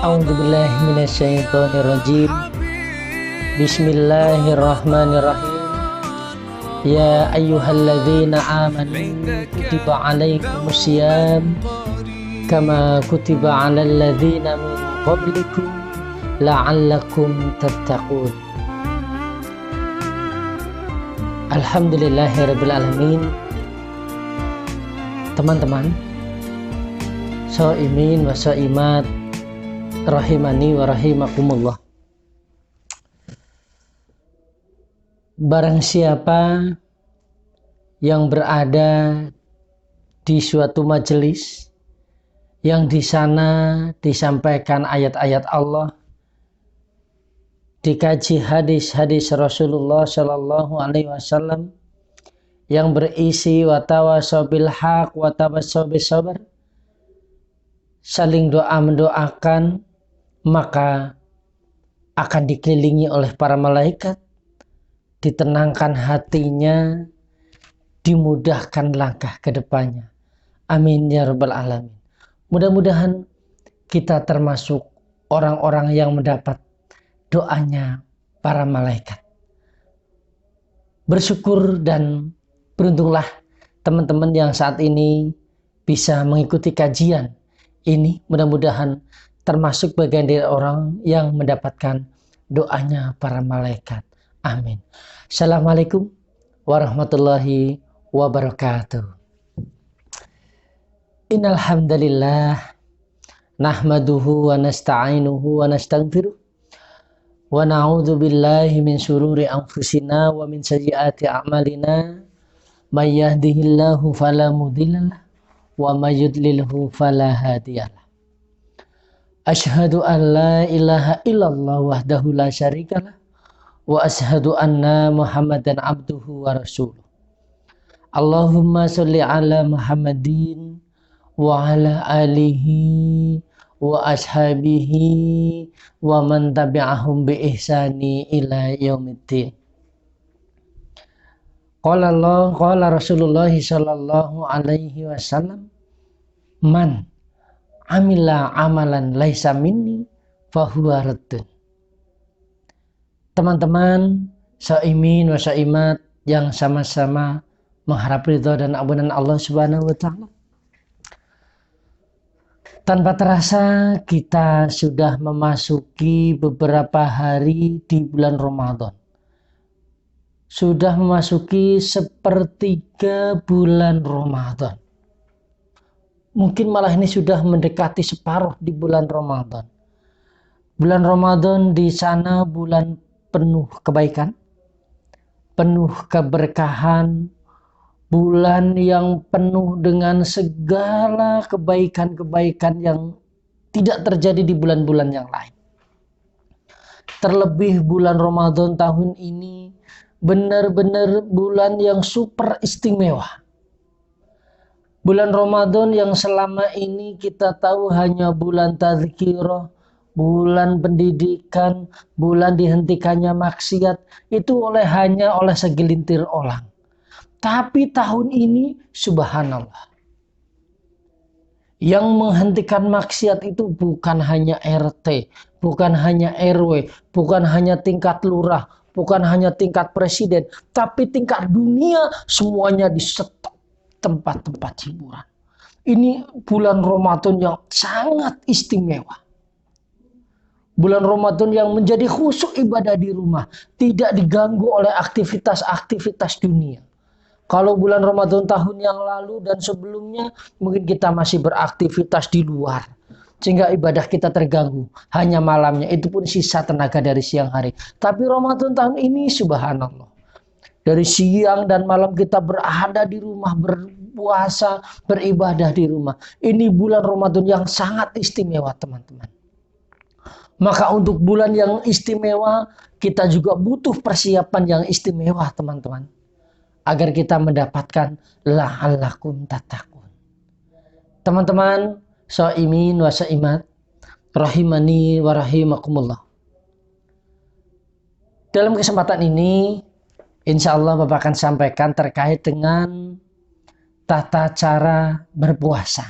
A'udzubillahi minasyaitonirrajim. Bismillahirrahmanirrahim. Ya ayyuhalladzina amanu kutiba alaikumusiyam kama kutiba alal ladzina min qablikum la'allakum tattaqun. Alhamdulillahirabbil alamin. Teman-teman, shaimin wa shaimat rahimani wa rahimakumullah. Barang siapa yang berada di suatu majelis yang di sana disampaikan ayat-ayat Allah, dikaji hadis-hadis Rasulullah Shallallahu Alaihi Wasallam yang berisi watawasau bil haq watawasau bis sabr, saling doa mendoakan, maka akan dikelilingi oleh para malaikat, ditenangkan hatinya, dimudahkan langkah ke depannya. Amin ya rabbal alamin. Mudah-mudahan kita termasuk orang-orang yang mendapat doanya para malaikat. Bersyukur dan beruntunglah teman-teman yang saat ini bisa mengikuti kajian ini, mudah-mudahan termasuk bagian dari orang yang mendapatkan doanya para malaikat. Amin. Assalamualaikum warahmatullahi wabarakatuh. Innal hamdalillah nahmaduhu wa nasta'inuhu wa nastaghfiruh wa na'udzu billahi min syururi anfusina wa min sayyiati a'malina. May yahdihillahu fala mudhillalah wa may yudlilhu fala hadiyalah. Asyhadu an la ilaha illallah wahdahu la syarikalah wa asyhadu anna Muhammadan abduhu wa rasuluh. Allahumma sholli ala Muhammadin wa ala alihi wa ashabihi wa man tabi'ahum bi ihsani ila yaumiddin. Qala Rasulullah sallallahu alaihi wasallam, man amila amalan laisa minni fahuwa raddun. Teman-teman saimin wa saimat yang sama-sama mengharap ridha dan ampunan Allah Subhanahu wa taala. Tanpa terasa kita sudah memasuki beberapa hari di bulan Ramadan. Sudah memasuki sepertiga bulan Ramadan. Mungkin malah ini sudah mendekati separuh di bulan Ramadan. Bulan Ramadan di sana bulan penuh kebaikan, penuh keberkahan, bulan yang penuh dengan segala kebaikan-kebaikan yang tidak terjadi di bulan-bulan yang lain. Terlebih bulan Ramadan tahun ini benar-benar bulan yang super istimewa. Bulan Ramadan yang selama ini kita tahu hanya bulan tadzkirah, bulan pendidikan, bulan dihentikannya maksiat, itu hanya oleh segelintir orang. Tapi tahun ini subhanallah, yang menghentikan maksiat itu bukan hanya RT, bukan hanya RW, bukan hanya tingkat lurah, bukan hanya tingkat presiden, tapi tingkat dunia semuanya di stop tempat-tempat hiburan. Ini bulan Ramadan yang sangat istimewa. Bulan Ramadan yang menjadi khusyuk ibadah di rumah, tidak diganggu oleh aktivitas-aktivitas dunia. Kalau bulan Ramadan tahun yang lalu dan sebelumnya, mungkin kita masih beraktivitas di luar, sehingga ibadah kita terganggu. Hanya malamnya, itu pun sisa tenaga dari siang hari. Tapi Ramadan tahun ini subhanallah, dari siang dan malam kita berada di rumah, berpuasa, beribadah di rumah. Ini bulan Ramadan yang sangat istimewa teman-teman. Maka untuk bulan yang istimewa, kita juga butuh persiapan yang istimewa teman-teman, agar kita mendapatkan la'allakum tattaqun. Teman-teman shaimin wa shaimat rahimani wa rahimakumullah. Dalam kesempatan ini insya Allah Bapak akan sampaikan terkait dengan tata cara berpuasa.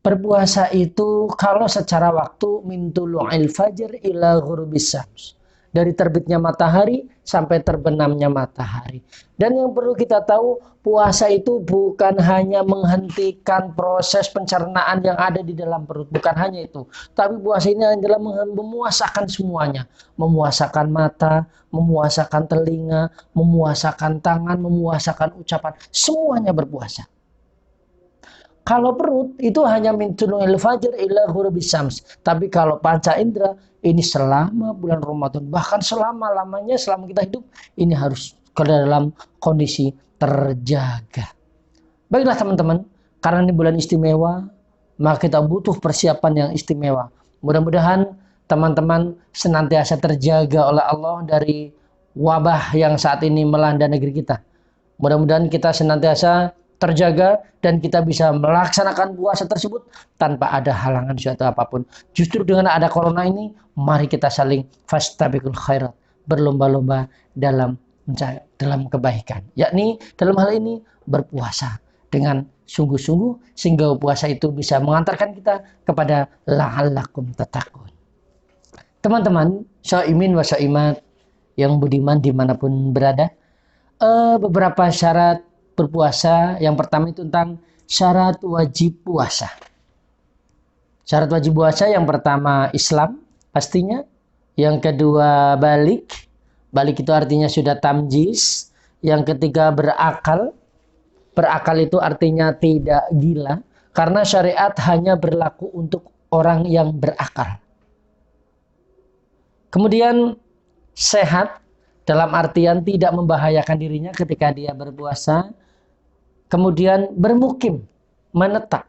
Berpuasa itu kalau secara waktu min tulu'il fajr ila ghurubis syams. Dari terbitnya matahari sampai terbenamnya matahari. Dan yang perlu kita tahu, puasa itu bukan hanya menghentikan proses pencernaan yang ada di dalam perut. Bukan hanya itu. Tapi puasa ini adalah memuasakan semuanya. Memuasakan mata, memuasakan telinga, memuasakan tangan, memuasakan ucapan. Semuanya berpuasa. Kalau perut itu hanya min tulu'il fajr ila ghurubis syams. Tapi kalau panca indera ini selama bulan Ramadan, bahkan selama-lamanya selama kita hidup, ini harus ke dalam kondisi terjaga. Baiklah teman-teman, karena ini bulan istimewa, maka kita butuh persiapan yang istimewa. Mudah-mudahan teman-teman senantiasa terjaga oleh Allah dari wabah yang saat ini melanda negeri kita. Mudah-mudahan kita senantiasa terjaga dan kita bisa melaksanakan puasa tersebut tanpa ada halangan suatu apapun. Justru dengan ada corona ini, mari kita saling fastabiqul khairat, berlomba-lomba dalam kebaikan. Yakni dalam hal ini berpuasa dengan sungguh-sungguh sehingga puasa itu bisa mengantarkan kita kepada la'allakum tattaqun. Teman-teman, syaimin wa syaimat yang budiman dimanapun berada, beberapa syarat berpuasa. Yang pertama itu tentang syarat wajib puasa. Syarat wajib puasa yang pertama Islam pastinya. Yang kedua balik. Balik itu artinya sudah tamjiz. Yang ketiga berakal. Berakal itu artinya tidak gila. Karena syariat hanya berlaku untuk orang yang berakal. Kemudian sehat dalam artian tidak membahayakan dirinya ketika dia berpuasa. Kemudian bermukim, menetap,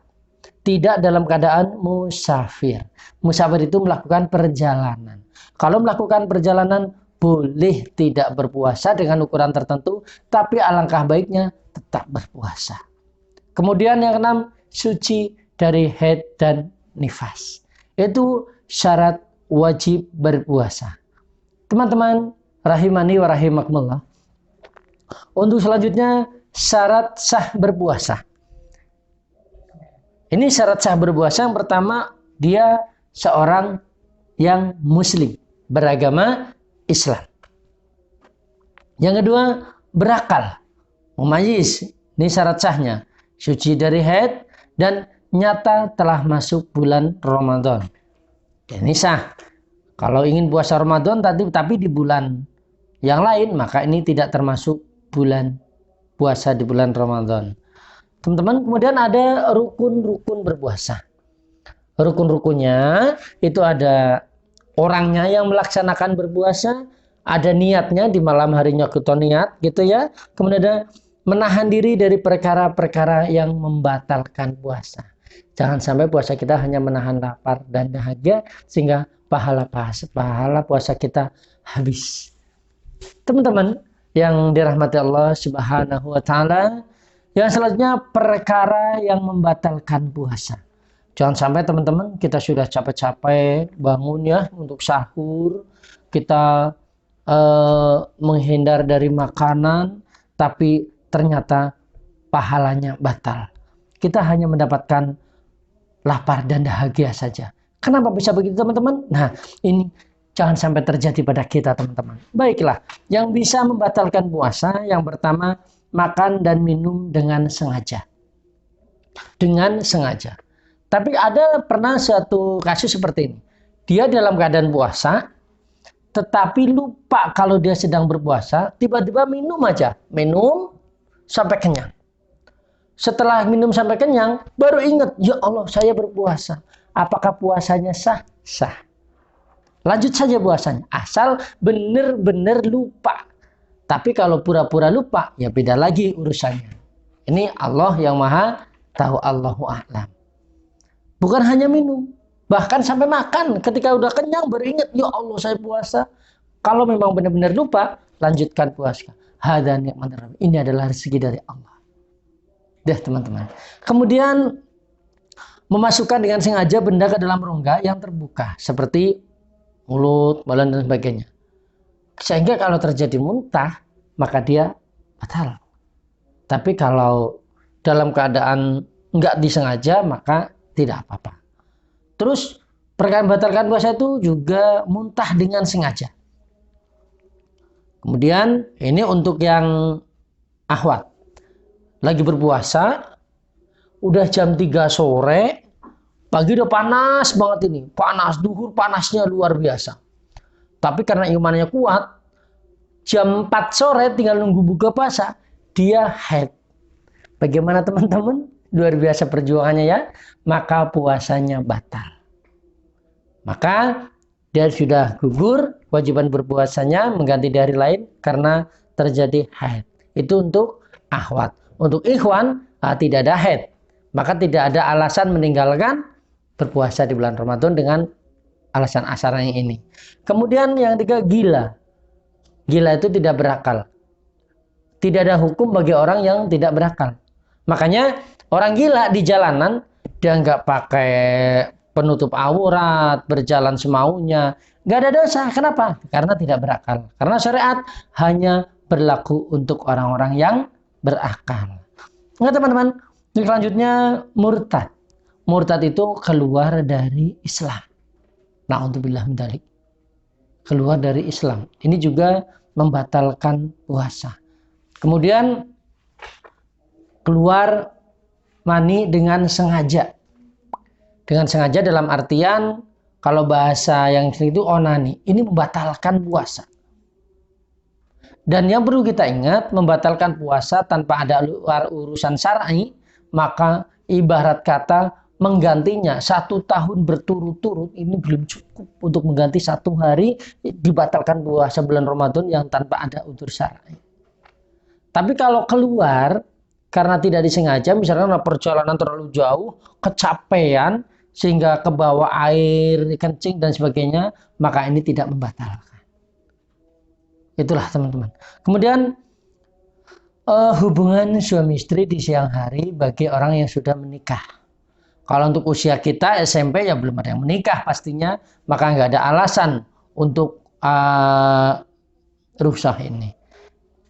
tidak dalam keadaan musafir. Musafir itu melakukan perjalanan. Kalau melakukan perjalanan boleh tidak berpuasa dengan ukuran tertentu, tapi alangkah baiknya tetap berpuasa. Kemudian yang keenam, suci dari haid dan nifas. Itu syarat wajib berpuasa. Teman-teman, rahimani wa rahimakumullah. Untuk selanjutnya, syarat sah berpuasa. Ini syarat sah berpuasa yang pertama, dia seorang yang muslim, beragama Islam. Yang kedua, berakal, mumayyiz. Ini syarat sahnya, suci dari haid dan nyata telah masuk bulan Ramadan. Ini sah. Kalau ingin puasa Ramadan tapi di bulan yang lain, maka ini tidak termasuk bulan puasa di bulan Ramadan. Teman-teman, kemudian ada rukun-rukun berpuasa. Rukun-rukunnya itu ada orangnya yang melaksanakan berpuasa, ada niatnya di malam harinya kita niat gitu ya. Kemudian ada menahan diri dari perkara-perkara yang membatalkan puasa. Jangan sampai puasa kita hanya menahan lapar dan dahaga sehingga pahala puasa kita habis. Teman-teman yang dirahmati Allah Subhanahu wa taala, yang selanjutnya perkara yang membatalkan puasa. Jangan sampai teman-teman kita sudah capek-capek bangun ya untuk sahur, kita menghindar dari makanan tapi ternyata pahalanya batal. Kita hanya mendapatkan lapar dan dahaga saja. Kenapa bisa begitu teman-teman? Nah, ini jangan sampai terjadi pada kita teman-teman. Baiklah, yang bisa membatalkan puasa yang pertama, makan dan minum dengan sengaja. Dengan sengaja. Tapi ada pernah suatu kasus seperti ini. Dia dalam keadaan puasa, tetapi lupa kalau dia sedang berpuasa, tiba-tiba minum aja. Minum sampai kenyang. Setelah minum sampai kenyang, baru ingat, ya Allah saya berpuasa. Apakah puasanya sah? Sah. Lanjut saja puasanya, asal benar-benar lupa. Tapi kalau pura-pura lupa, ya beda lagi urusannya. Ini Allah yang maha tahu, Allahu a'lam. Bukan hanya minum, bahkan sampai makan. Ketika udah kenyang beringat, ya Allah saya puasa. Kalau memang benar-benar lupa, lanjutkan puasa. Hadza ni'mat rabbi. Ini adalah rezeki dari Allah. Dah teman-teman. Kemudian memasukkan dengan sengaja benda ke dalam rongga yang terbuka, seperti mulut, badan dan sebagainya. Sehingga kalau terjadi muntah, maka dia batal. Tapi kalau dalam keadaan enggak disengaja, maka tidak apa-apa. Terus perkara membatalkan puasa itu juga muntah dengan sengaja. Kemudian ini untuk yang akhwat. Lagi berpuasa, udah jam 3 sore, pagi udah panas banget ini. Panas, duhur panasnya luar biasa. Tapi karena imannya kuat, jam 4 sore tinggal nunggu buka puasa, dia haid. Bagaimana teman-teman? Luar biasa perjuangannya ya. Maka puasanya batal. Maka dia sudah gugur kewajiban berpuasanya mengganti di hari lain karena terjadi haid. Itu untuk akhwat. Untuk ikhwan tidak ada haid. Maka tidak ada alasan meninggalkan berpuasa di bulan Ramadan dengan alasan asaran ini. Kemudian yang ketiga, gila. Gila itu tidak berakal. Tidak ada hukum bagi orang yang tidak berakal. Makanya orang gila di jalanan dia nggak pakai penutup aurat, berjalan semaunya, nggak ada dosa. Kenapa? Karena tidak berakal. Karena syariat hanya berlaku untuk orang-orang yang berakal. Nah teman-teman, selanjutnya murtad. Murtad itu keluar dari Islam. Na'udzubillah min dzalik. Keluar dari Islam. Ini juga membatalkan puasa. Kemudian keluar mani dengan sengaja. Dengan sengaja dalam artian kalau bahasa yang itu onani. Ini membatalkan puasa. Dan yang perlu kita ingat, membatalkan puasa tanpa ada urusan syar'i, maka ibarat kata menggantinya 1 tahun berturut-turut ini belum cukup untuk mengganti 1 hari dibatalkan puasa bulan Ramadan yang tanpa ada udzur syar'i. Tapi kalau keluar karena tidak disengaja, misalnya perjalanan terlalu jauh, kecapean sehingga kebawa air, kencing dan sebagainya, maka ini tidak membatalkan. Itulah teman-teman. Kemudian hubungan suami istri di siang hari bagi orang yang sudah menikah. Kalau untuk usia kita SMP ya belum ada yang menikah pastinya, maka nggak ada alasan untuk rusak ini.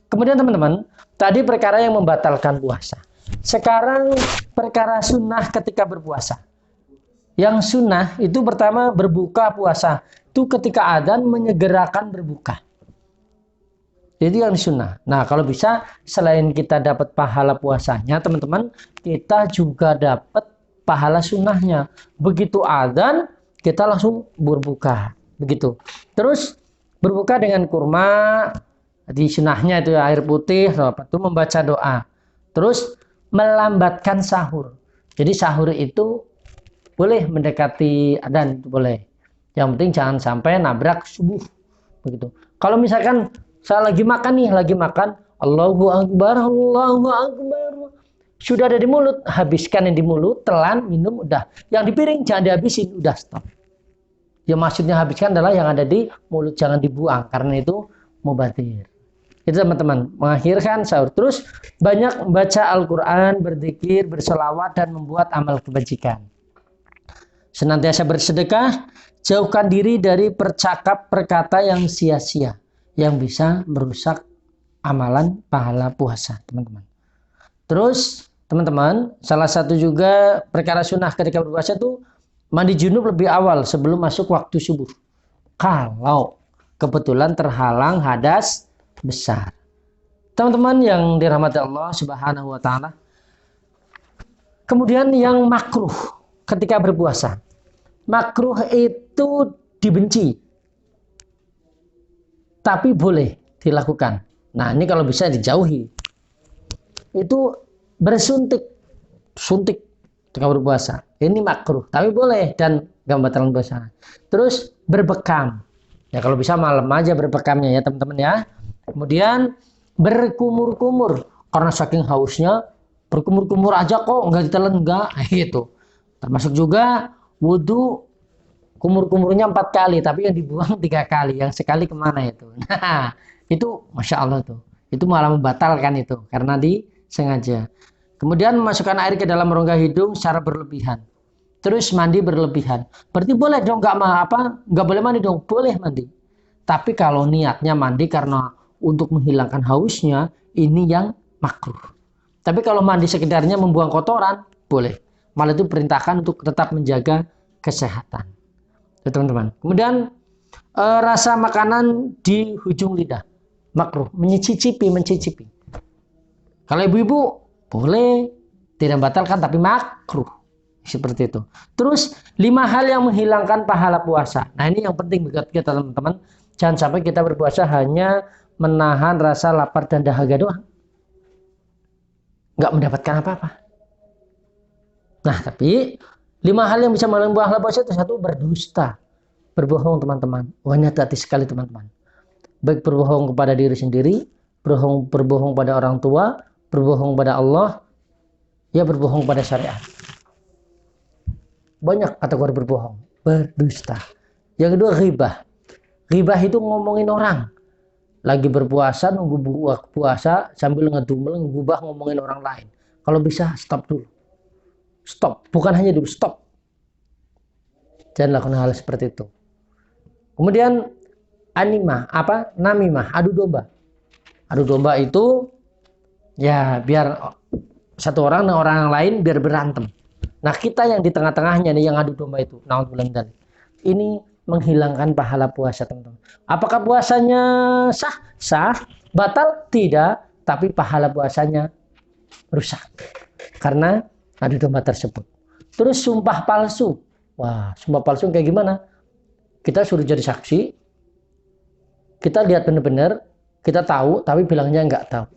Kemudian teman-teman, tadi perkara yang membatalkan puasa. Sekarang perkara sunnah ketika berpuasa. Yang sunnah itu pertama berbuka puasa. Itu ketika adzan menyegerakan berbuka. Jadi yang sunnah. Nah kalau bisa selain kita dapat pahala puasanya teman-teman, kita juga dapat pahala sunnahnya. Begitu adzan kita langsung berbuka. Begitu. Terus berbuka dengan kurma, di sunnahnya itu air putih, itu membaca doa. Terus melambatkan sahur. Jadi sahur itu boleh mendekati adzan, itu boleh. Yang penting jangan sampai nabrak subuh. Begitu. Kalau misalkan saya lagi makan nih, Allahu Akbar, Allahu Akbar. Sudah ada di mulut, habiskan yang di mulut, telan, minum, udah. Yang di piring jangan dihabisin, udah stop. Ya maksudnya habiskan adalah yang ada di mulut, jangan dibuang, karena itu mubadzir. Itu teman-teman, mengakhirkan sahur. Terus banyak membaca Al-Quran, berzikir, berselawat, dan membuat amal kebajikan. Senantiasa bersedekah, jauhkan diri dari perkata yang sia-sia, yang bisa merusak amalan pahala puasa, teman-teman. Terus, teman-teman, salah satu juga perkara sunnah ketika berpuasa itu mandi junub lebih awal sebelum masuk waktu subuh. Kalau kebetulan terhalang hadas besar. Teman-teman yang dirahmati Allah Subhanahu wa taala. Kemudian yang makruh ketika berpuasa. Makruh itu dibenci. Tapi boleh dilakukan. Nah, ini kalau bisa dijauhi. Itu bersuntik. Suntik ketika berpuasa. Ini makruh, tapi boleh dan gak membatalkan puasa. Terus berbekam. Ya kalau bisa malam aja berbekamnya ya teman-teman ya. Kemudian berkumur-kumur. Karena saking hausnya, berkumur-kumur aja kok, nggak ditelan, enggak. Gitu. Termasuk juga wudhu. Kumur-kumurnya 4 kali, tapi yang dibuang 3 kali. Yang sekali kemana itu? Nah, itu Masya Allah tuh. Itu malah membatalkan itu, karena disengaja. Kemudian memasukkan air ke dalam rongga hidung secara berlebihan. Terus mandi berlebihan. Berarti boleh dong, nggak boleh mandi dong, boleh mandi. Tapi kalau niatnya mandi karena untuk menghilangkan hausnya, ini yang makruh. Tapi kalau mandi sekedarnya membuang kotoran, boleh. malah itu perintahkan untuk tetap menjaga kesehatan. Ya, teman-teman. Kemudian rasa makanan di ujung lidah, makruh, mencicipi. Kalau ibu-ibu boleh, tidak batalkan tapi makruh. Seperti itu. Terus 5 hal yang menghilangkan pahala puasa. Nah, ini yang penting buat kita teman-teman. Jangan sampai kita berpuasa hanya menahan rasa lapar dan dahaga doang. Nggak mendapatkan apa-apa. Nah, tapi 5 hal yang bisa menghilangkan pahala puasa itu, 1, berdusta. Berbohong, teman-teman. Wah, ini hati-hati sekali, teman-teman. Baik berbohong kepada diri sendiri, berbohong pada orang tua, berbohong pada Allah, ya berbohong pada syariat. Banyak kategori berbohong, berdusta. Yang kedua, ghibah. Ghibah itu ngomongin orang. Lagi berpuasa, nunggu puasa, sambil ngedumel, ngubah ngomongin orang lain. Kalau bisa, stop dulu. Stop. Bukan hanya dulu, stop. Jangan lakukan hal seperti itu. Kemudian, namimah, adu domba. Adu domba itu, ya biar satu orang dengan orang yang lain biar berantem. Nah, kita yang di tengah-tengahnya nih yang adu domba itu, naudzubillah, ini menghilangkan pahala puasa, teman-teman. Apakah puasanya sah? Sah. Batal? Tidak. Tapi pahala puasanya rusak karena adu domba tersebut. Terus sumpah palsu. Wah, sumpah palsu kayak gimana? Kita suruh jadi saksi, kita lihat benar-benar, kita tahu tapi bilangnya nggak tahu.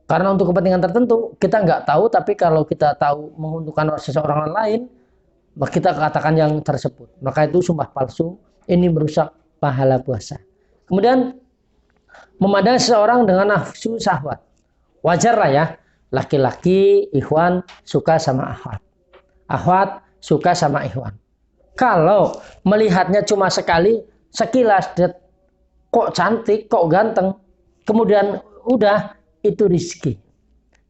Karena untuk kepentingan tertentu, kita nggak tahu, tapi kalau kita tahu menguntungkan seseorang lain, maka kita katakan yang tersebut. Maka itu sumpah palsu, ini merusak pahala puasa. Kemudian, memandang seseorang dengan nafsu syahwat. Wajar lah ya, laki-laki, ikhwan, suka sama akhwat. Akhwat, suka sama ikhwan. Kalau melihatnya cuma sekali, sekilas, kok cantik, kok ganteng, kemudian udah, itu rizki.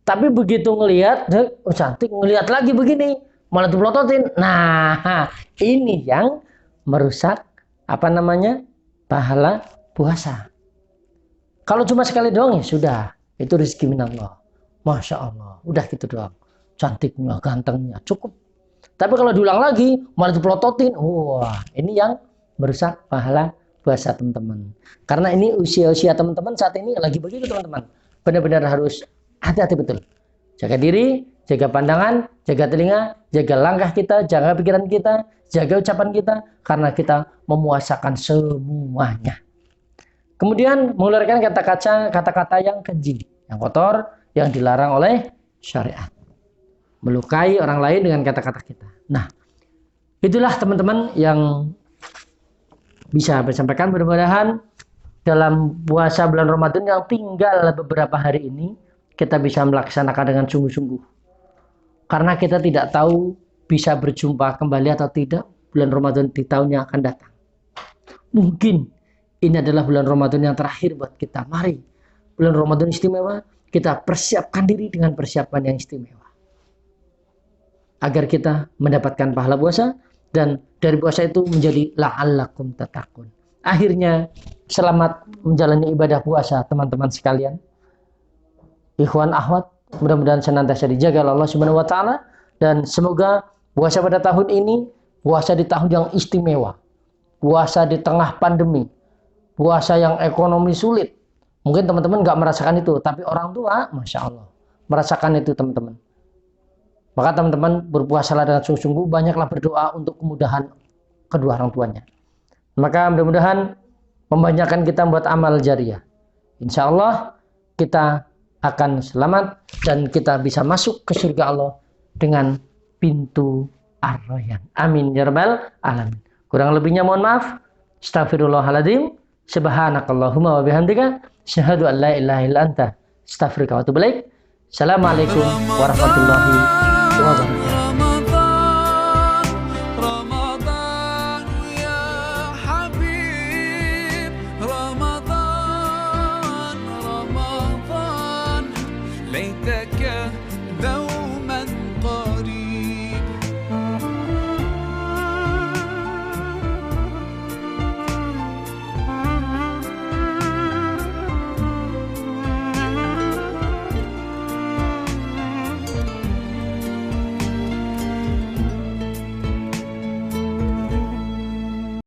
Tapi begitu ngelihat, oh cantik, ngelihat lagi begini, malah dipelototin. Nah, ini yang merusak pahala puasa. Kalau cuma sekali doang ya sudah, itu rizki minallah. Masya Allah, udah gitu doang. Cantiknya, gantengnya, cukup. Tapi kalau diulang lagi, malah dipelototin. Wah, ini yang merusak pahala puasa, teman-teman. Karena ini usia-usia teman-teman saat ini lagi begitu, teman-teman. Benar-benar harus hati-hati betul. Jaga diri, jaga pandangan, jaga telinga, jaga langkah kita, jaga pikiran kita, jaga ucapan kita, karena kita memuasakan semuanya. Kemudian mengeluarkan kata-kata yang keji, yang kotor, yang dilarang oleh syariat. Melukai orang lain dengan kata-kata kita. Nah, itulah teman-teman yang bisa saya sampaikan. Mudah-mudahan dalam puasa bulan Ramadan yang tinggal beberapa hari ini, kita bisa melaksanakan dengan sungguh-sungguh. Karena kita tidak tahu bisa berjumpa kembali atau tidak bulan Ramadan di tahun yang akan datang. Mungkin ini adalah bulan Ramadan yang terakhir buat kita. Mari, bulan Ramadan istimewa, kita persiapkan diri dengan persiapan yang istimewa. Agar kita mendapatkan pahala puasa, dan dari puasa itu menjadi la'allakum tattaqun. Akhirnya, selamat menjalani ibadah puasa, teman-teman sekalian. Ikhwan akhwat, mudah-mudahan senantiasa dijaga oleh Allah Subhanahu wa taala, dan semoga puasa pada tahun ini puasa di tahun yang istimewa. Puasa di tengah pandemi. Puasa yang ekonomi sulit. Mungkin teman-teman nggak merasakan itu, tapi orang tua, Masya Allah, merasakan itu, teman-teman. Maka teman-teman berpuasalah dengan sungguh-sungguh, banyaklah berdoa untuk kemudahan kedua orang tuanya. Maka mudah-mudahan membanyakan kita buat amal jariah. Insya Allah kita akan selamat dan kita bisa masuk ke surga Allah dengan pintu Ar-Rayyan. Amin ya rabbal alamin. Kurang lebihnya mohon maaf. Astaghfirullahaladzim. Subhanakallahumma wa bihamdika asyhadu an la ilaha illa anta astaghfiruka wa atubu ilaik. Assalamualaikum warahmatullahi wabarakatuh.